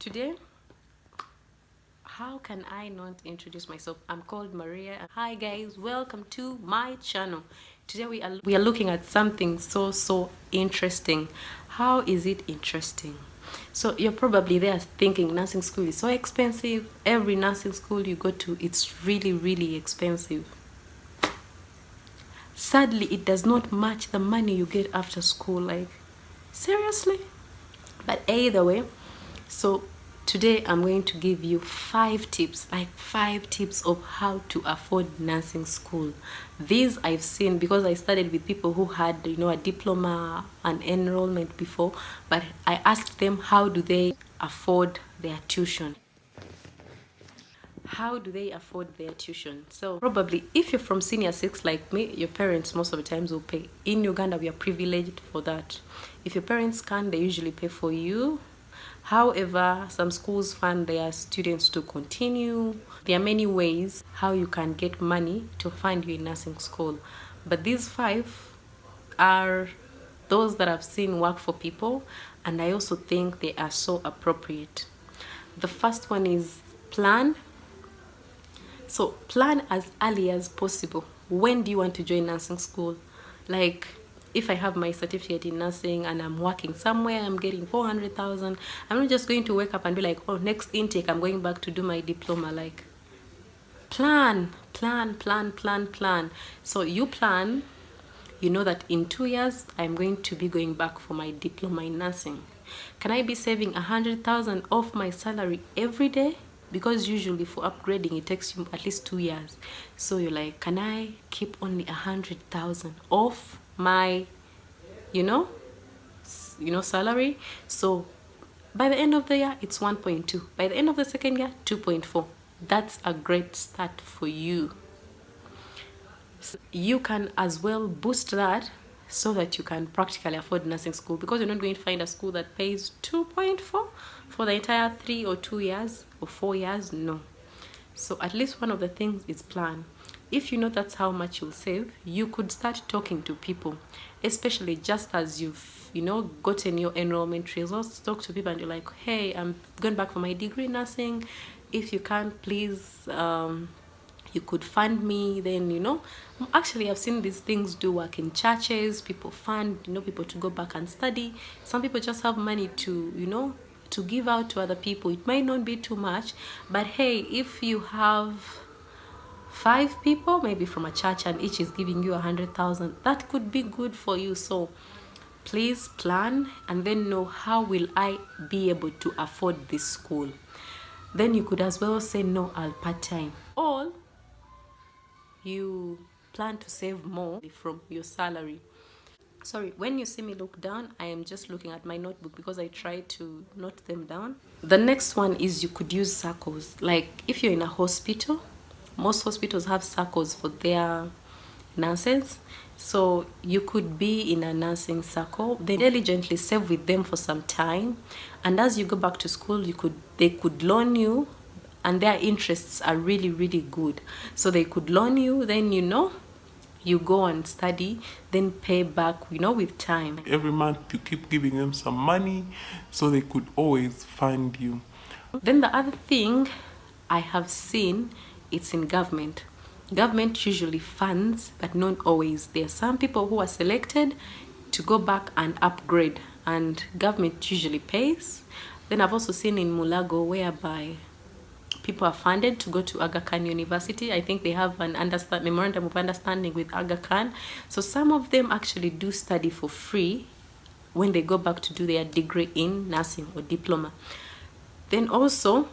Today, how can I not introduce myself? I'm called Maria. Hi guys, welcome to my channel. Today we are looking at something so interesting. How is it interesting? So you're probably there thinking nursing school is so expensive. Every nursing school you go to, it's really expensive. Sadly, it does not match the money you get after school. Like, seriously? But either way, so today I'm going to give you 5 tips, like 5 tips of how to afford nursing school. These I've seen because I studied with people who had, a diploma and enrollment before, but I asked them how do they afford their tuition. How do they afford their tuition? So probably if you're from senior 6 like me, your parents most of the times will pay. In Uganda, we are privileged for that. If your parents can, they usually pay for you. However, some schools fund their students to continue. There are many ways how you can get money to fund you in nursing school, but these 5 are those that I've seen work for people, and I also think they are so appropriate. The first one is plan. So plan as early as possible. When do you want to join nursing school? Like, if I have my certificate in nursing and I'm working somewhere, I'm getting 400,000. I'm not just going to wake up and be like, oh, next intake, I'm going back to do my diploma. Like, plan. So you plan, you know that in 2 years, I'm going to be going back for my diploma in nursing. Can I be saving 100,000 off my salary every day? Because usually for upgrading it takes you at least 2 years. So you're like, can I keep only 100,000 off my salary? So by the end of the year it's 1.2, by the end of the second year 2.4. That's a great start for you. So you can as well boost that so that you can practically afford nursing school, because you're not going to find a school that pays 2.4 for the entire 3 or 2 years or 4 years. No. So at least one of the things is plan. If you know that's how much you'll save, you could start talking to people, especially just as you've gotten your enrollment results. Talk to people and you're like, hey, I'm going back for my degree in nursing. If you can, please you could fund me. Then actually I've seen these things do work in churches. People fund people to go back and study. Some people just have money to to give out to other people. It might not be too much, but hey, if you have 5 people maybe from a church and each is giving you 100,000, that could be good for you. So please plan and then know, how will I be able to afford this school? Then you could as well say, no, I'll part-time. Or you plan to save more from your salary. Sorry, when you see me look down, I am just looking at my notebook because I try to note them down. The next one is you could use circles. Like if you're in a hospital, most hospitals have circles for their nurses. So you could be in a nursing circle, then diligently save with them for some time, and as you go back to school, they could loan you, and their interests are really good. So they could loan you, then you go and study, then pay back with time. Every month you keep giving them some money so they could always fund you. Then the other thing I have seen, it's in government. Government usually funds, but not always. There are some people who are selected to go back and upgrade, and government usually pays. Then I've also seen in Mulago whereby people are funded to go to Aga Khan University. I think they have an memorandum of understanding with Aga Khan. So some of them actually do study for free when they go back to do their degree in nursing or diploma. Then also,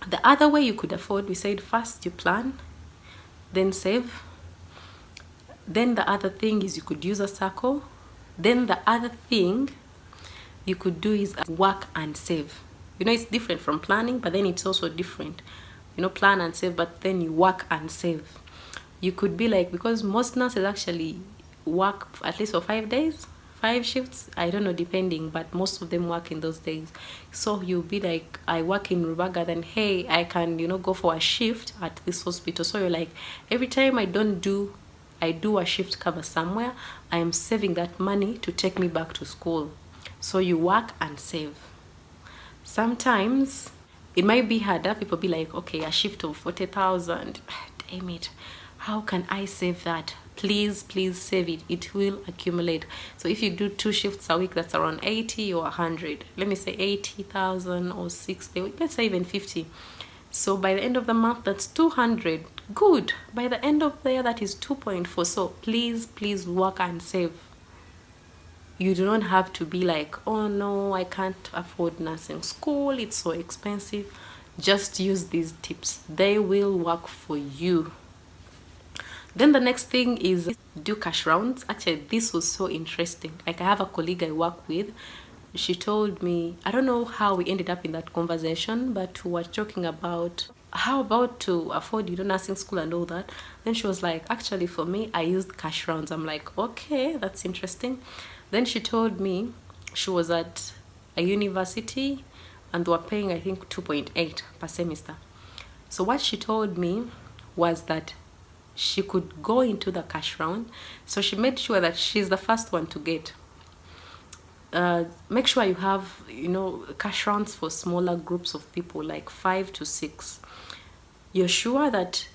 the other way you could afford, we said first you plan, then save. Then the other thing is you could use a circle. Then the other thing you could do is work and save. It's different from planning, but then it's also different. Plan and save, but then you work and save. You could be like, because most nurses actually work at least for 5 days, 5 shifts, I don't know, depending, but most of them work in those days. So you'll be like, I work in Rubaga, then hey, I can go for a shift at this hospital. So you're like, every time I do a shift cover somewhere, I am saving that money to take me back to school. So you work and save. Sometimes it might be harder. People be like, okay, a shift of 40,000. Damn it. How can I save that? Please, please save it. It will accumulate. So if you do 2 shifts a week, that's around 80 or 100. Let me say 80,000 or 60. Let's say even 50. So by the end of the month, that's 200. Good. By the end of the year, that is 2.4. So please, please work and save. You do not have to be like, oh no, I can't afford nursing school, it's so expensive. Just use these tips, they will work for you. Then the next thing is do cash rounds. Actually, this was so interesting. Like, I have a colleague I work with. She told me, I don't know how we ended up in that conversation, but we were talking about how about to afford, nursing school and all that. Then she was like, actually, for me, I used cash rounds. I'm like, okay, that's interesting. Then she told me she was at a university and they were paying, I think, 2.8 per semester. So what she told me was that she could go into the cash round. So she made sure that she's the first one to get. Make sure you have, cash rounds for smaller groups of people, like 5 to 6. You're sure that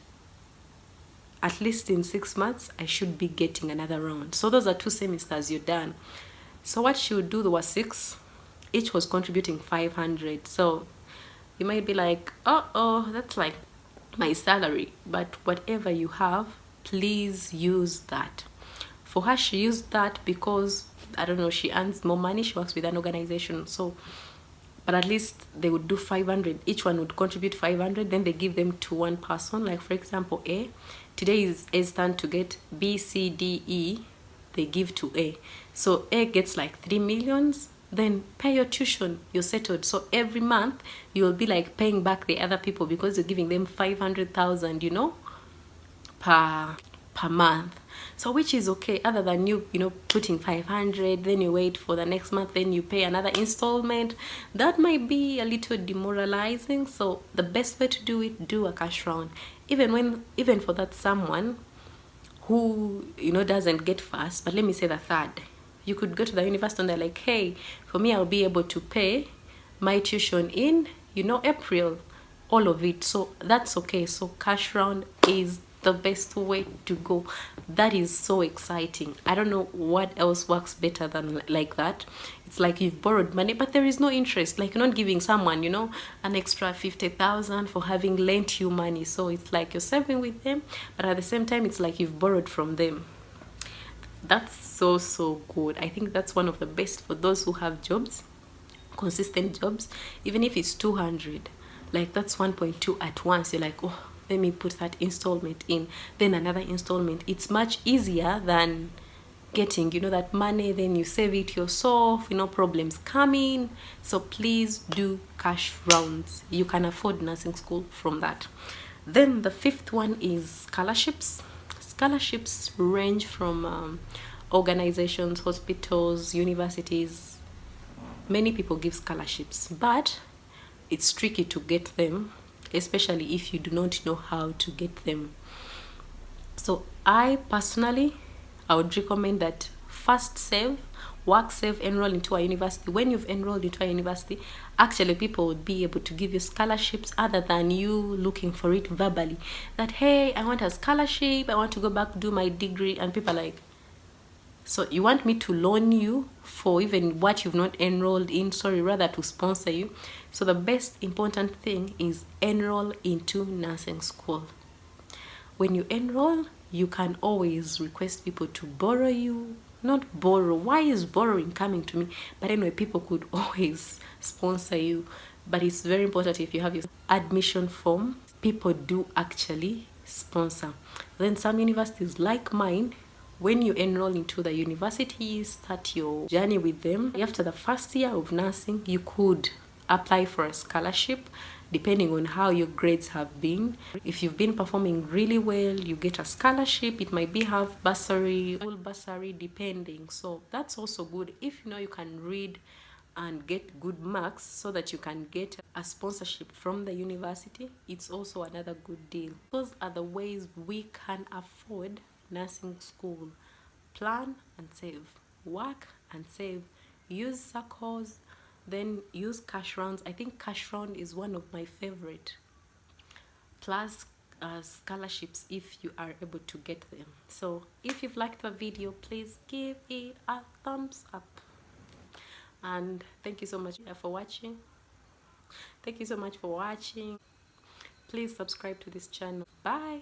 at least in 6 months, I should be getting another round. So those are 2 semesters, you're done. So what she would do, there were 6. Each was contributing 500. So you might be like, oh, that's like my salary. But whatever you have, please use that. For her, she used that because, I don't know, she earns more money. She works with an organization. So, but at least they would do 500. Each one would contribute 500. Then they give them to one person. Like, for example, A. Today is A's turn to get B, C, D, E. They give to A. So A gets like 3 millions. Then pay your tuition, you're settled. So every month you'll be like paying back the other people because you're giving them 500,000, per month. So which is okay, other than you putting 500, then you wait for the next month, then you pay another installment. That might be a little demoralizing. So the best way to do it, do a cash round. Even for that someone who doesn't get first, but let me say the third. You could go to the university and they're like, hey, for me, I'll be able to pay my tuition in, April, all of it. So that's okay. So cash round is the best way to go. That is so exciting. I don't know what else works better than like that. It's like you've borrowed money, but there is no interest. Like, you're not giving someone, an extra 50,000 for having lent you money. So it's like you're saving with them, but at the same time, it's like you've borrowed from them. That's so good. I think that's one of the best for those who have jobs, consistent jobs. Even if it's 200, like that's 1.2 at once. You're like, oh, let me put that installment in, then another installment. It's much easier than getting that money, then you save it yourself, problems come in. So please do cash rounds. You can afford nursing school from that. Then the 5th one is scholarships. Scholarships range from organizations, hospitals, universities. Many people give scholarships, but it's tricky to get them, especially if you do not know how to get them. So I personally, I would recommend that first save, work, save, enroll into a university. When you've enrolled into a university, actually people would be able to give you scholarships other than you looking for it verbally. That, hey, I want a scholarship, I want to go back do my degree, and people are like, so you want me to loan you for even what you've not enrolled in? Sorry, rather to sponsor you. So the best important thing is enroll into nursing school. When you enroll, you can always request people to borrow you. Not borrow. Why is borrowing coming to me? But anyway, people could always sponsor you. But it's very important, if you have your admission form, people do actually sponsor. Then some universities like mine, when you enroll into the university, start your journey with them. After the first year of nursing, you could apply for a scholarship depending on how your grades have been. If you've been performing really well, you get a scholarship. It might be half bursary, full bursary, depending. So that's also good if you can read and get good marks so that you can get a sponsorship from the university. It's also another good deal. Those are the ways we can afford nursing school. Plan and save, work and save, use circles, Then use cash rounds. I think cash round is one of my favorite. Plus scholarships if you are able to get them. So if you've liked the video, please give it a thumbs up. And thank you so much for watching. Thank you so much for watching. Please subscribe to this channel. Bye.